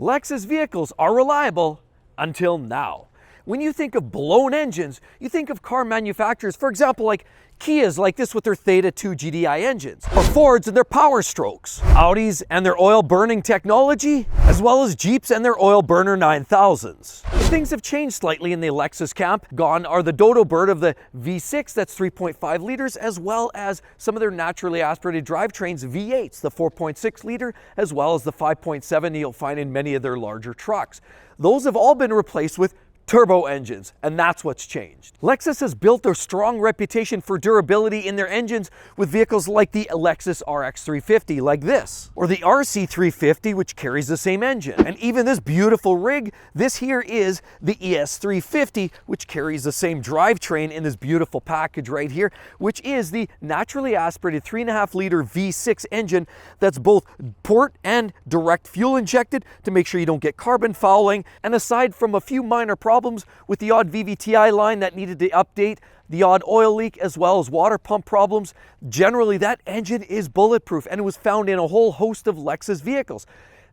Lexus vehicles are reliable until now. When you think of blown engines, you think of car manufacturers, for example, like Kias like this with their Theta 2 GDI engines, or Fords and their Power Strokes, Audis and their oil burning technology, as well as Jeeps and their oil burner 9000s. But things have changed slightly in the Lexus camp. Gone are the dodo bird of the V6, that's 3.5 liters, as well as some of their naturally aspirated drivetrains, V8s, the 4.6 liter, as well as the 5.7 you'll find in many of their larger trucks. Those have all been replaced with turbo engines, and that's what's changed. Lexus has built their strong reputation for durability in their engines with vehicles like the Lexus RX 350 like this, or the RC 350, which carries the same engine. And even this beautiful rig, this here is the ES 350, which carries the same drivetrain in this beautiful package right here, which is the naturally aspirated 3.5 liter V6 engine that's both port and direct fuel injected to make sure you don't get carbon fouling. And aside from a few minor problems with the odd VVTi line that needed to update, the odd oil leak, as well as water pump problems, generally that engine is bulletproof, and it was found in a whole host of Lexus vehicles.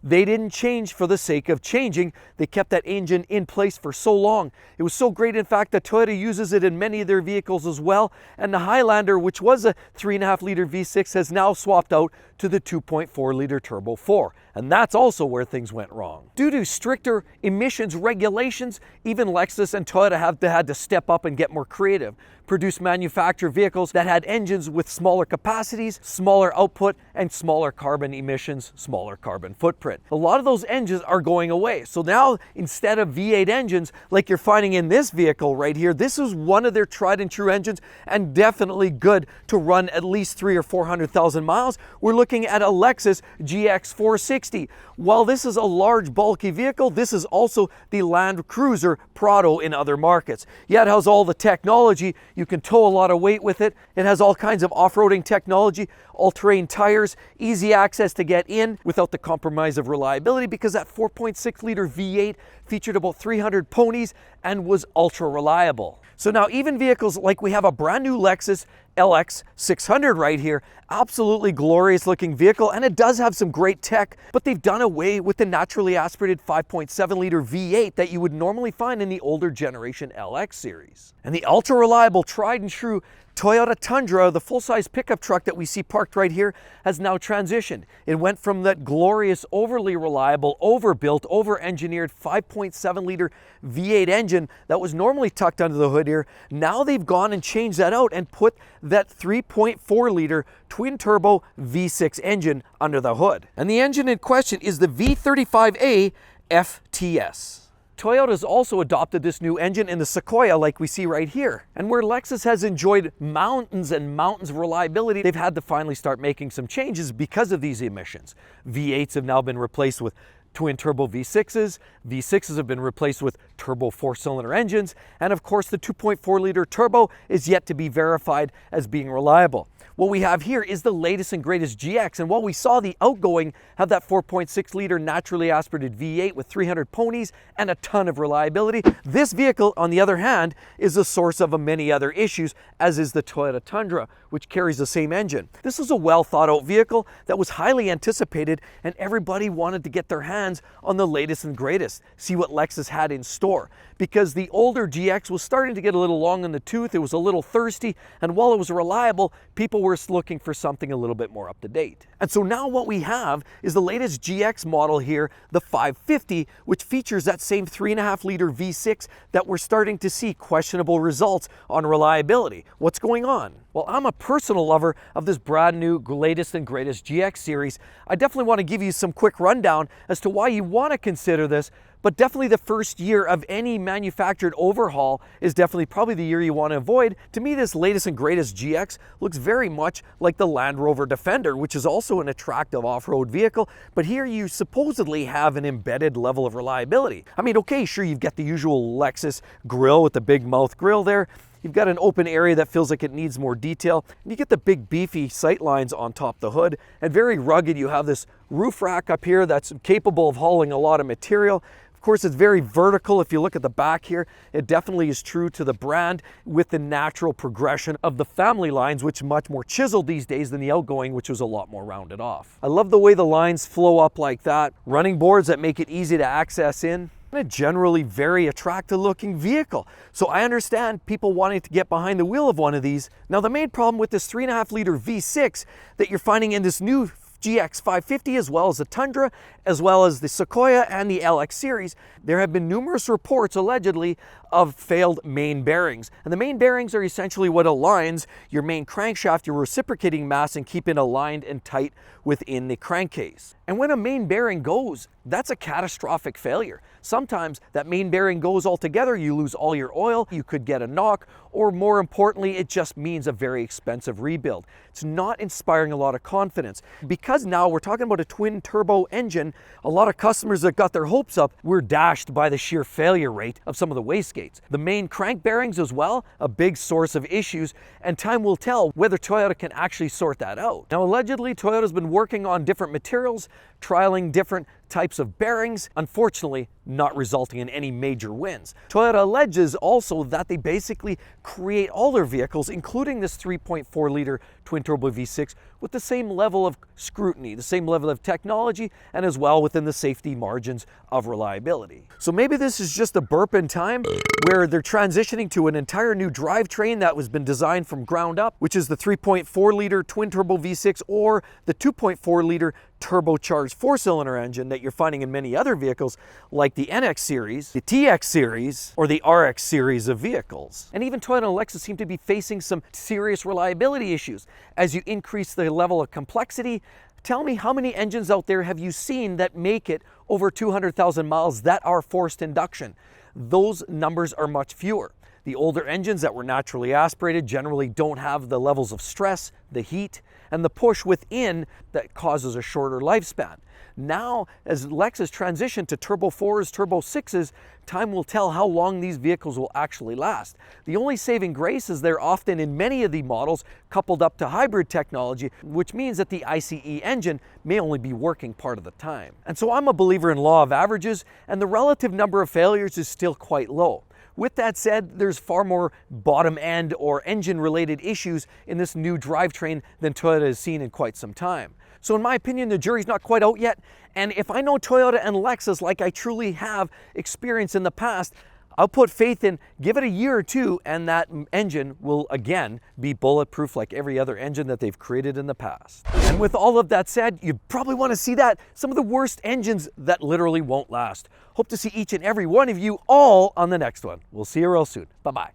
They didn't change for the sake of changing. They kept that engine in place for so long. It was so great, in fact, that Toyota uses it in many of their vehicles as well. And the Highlander, which was a 3.5 liter V6, has now swapped out to the 2.4 liter Turbo 4. And that's also where things went wrong. Due to stricter emissions regulations, even Lexus and Toyota have had to step up and get more creative, produce manufactured vehicles that had engines with smaller capacities, smaller output, and smaller carbon emissions, smaller carbon footprint. A lot of those engines are going away. So now, instead of V8 engines like you're finding in this vehicle right here, this is one of their tried and true engines, and definitely good to run at least 300,000 or 400,000 miles. We're looking at a Lexus GX 460. While this is a large, bulky vehicle, this is also the Land Cruiser Prado in other markets. Yeah, it has all the technology. You can tow a lot of weight with it. It has all kinds of off-roading technology, all-terrain tires, easy access to get in without the compromise of reliability, because that 4.6 liter V8 featured about 300 ponies and was ultra reliable. So now even vehicles like we have a brand new Lexus LX 600 right here, absolutely glorious looking vehicle, and it does have some great tech, but they've done away with the naturally aspirated 5.7 liter V8 that you would normally find in the older generation LX series. And the ultra reliable, tried and true Toyota Tundra, the full-size pickup truck that we see parked right here, has now transitioned. It went from that glorious, overly reliable, overbuilt, over-engineered 5.7 liter V8 engine that was normally tucked under the hood here. Now they've gone and changed that out and put that 3.4 liter twin-turbo V6 engine under the hood. And the engine in question is the V35A FTS. Toyota's also adopted this new engine in the Sequoia like we see right here. And where Lexus has enjoyed mountains and mountains of reliability, they've had to finally start making some changes because of these emissions. V8s have now been replaced with twin turbo V6s. V6s have been replaced with turbo 4-cylinder engines. And of course, the 2.4 liter turbo is yet to be verified as being reliable. What we have here is the latest and greatest GX, and while we saw the outgoing have that 4.6 liter naturally aspirated V8 with 300 ponies and a ton of reliability, this vehicle, on the other hand, is a source of many other issues, as is the Toyota Tundra, which carries the same engine. This was a well thought out vehicle that was highly anticipated, and everybody wanted to get their hands on the latest and greatest, see what Lexus had in store. Because the older GX was starting to get a little long in the tooth, it was a little thirsty, and while it was reliable, people were looking for something a little bit more up to date. And so now what we have is the latest GX model here, the 550, which features that same 3.5 liter V6 that we're starting to see questionable results on reliability. What's going on? Well, I'm a personal lover of this brand new latest and greatest GX series. I definitely want to give you some quick rundown as to why you want to consider this. But definitely the first year of any manufactured overhaul is definitely probably the year you want to avoid. To me, this latest and greatest GX looks very much like the Land Rover Defender, which is also an attractive off-road vehicle, but here you supposedly have an embedded level of reliability. I mean, okay, sure, you've got the usual Lexus grille with the big mouth grille there. You've got an open area that feels like it needs more detail. You get the big beefy sight lines on top of the hood, and very rugged. You have this roof rack up here that's capable of hauling a lot of material. Of course, it's very vertical. If you look at the back here, it definitely is true to the brand with the natural progression of the family lines, which are much more chiseled these days than the outgoing, which was a lot more rounded off. I love the way the lines flow up like that. Running boards that make it easy to access in. A generally very attractive looking vehicle. So I understand people wanting to get behind the wheel of one of these. Now the main problem with this 3.5 liter V6 that you're finding in this new GX 550, as well as the Tundra, as well as the Sequoia and the LX series, there have been numerous reports allegedly of failed main bearings. And the main bearings are essentially what aligns your main crankshaft, your reciprocating mass, and keep it aligned and tight within the crankcase. And when a main bearing goes, that's a catastrophic failure. Sometimes that main bearing goes altogether, you lose all your oil, you could get a knock, or more importantly, it just means a very expensive rebuild. It's not inspiring a lot of confidence. Because now we're talking about a twin turbo engine, a lot of customers that got their hopes up were dashed by the sheer failure rate of some of the wastegates. The main crank bearings as well, a big source of issues, and time will tell whether Toyota can actually sort that out. Now allegedly, Toyota's been working on different materials, trialing different types of bearings, unfortunately not resulting in any major wins. Toyota alleges also that they basically create all their vehicles, including this 3.4 liter twin turbo V6, with the same level of scrutiny, the same level of technology, and as well within the safety margins of reliability. So maybe this is just a burp in time where they're transitioning to an entire new drivetrain that was been designed from ground up, which is the 3.4 liter twin turbo V6 or the 2.4 liter turbocharged four-cylinder engine that you're finding in many other vehicles like the NX series, the TX series, or the RX series of vehicles. And even Toyota and Lexus seem to be facing some serious reliability issues. As you increase the level of complexity, tell me, how many engines out there have you seen that make it over 200,000 miles that are forced induction? Those numbers are much fewer. The older engines that were naturally aspirated generally don't have the levels of stress, the heat, and the push within that causes a shorter lifespan. Now, as Lexus transition to Turbo 4s, Turbo 6s, time will tell how long these vehicles will actually last. The only saving grace is they're often in many of the models coupled up to hybrid technology, which means that the ICE engine may only be working part of the time. And so I'm a believer in law of averages, and the relative number of failures is still quite low. With that said, there's far more bottom end or engine related issues in this new drivetrain than Toyota has seen in quite some time. So in my opinion, the jury's not quite out yet. And if I know Toyota and Lexus like I truly have experience in the past, I'll put faith in, give it a year or two, and that engine will again be bulletproof like every other engine that they've created in the past. And with all of that said, you probably want to see that some of the worst engines that literally won't last. Hope to see each and every one of you all on the next one. We'll see you real soon. Bye-bye.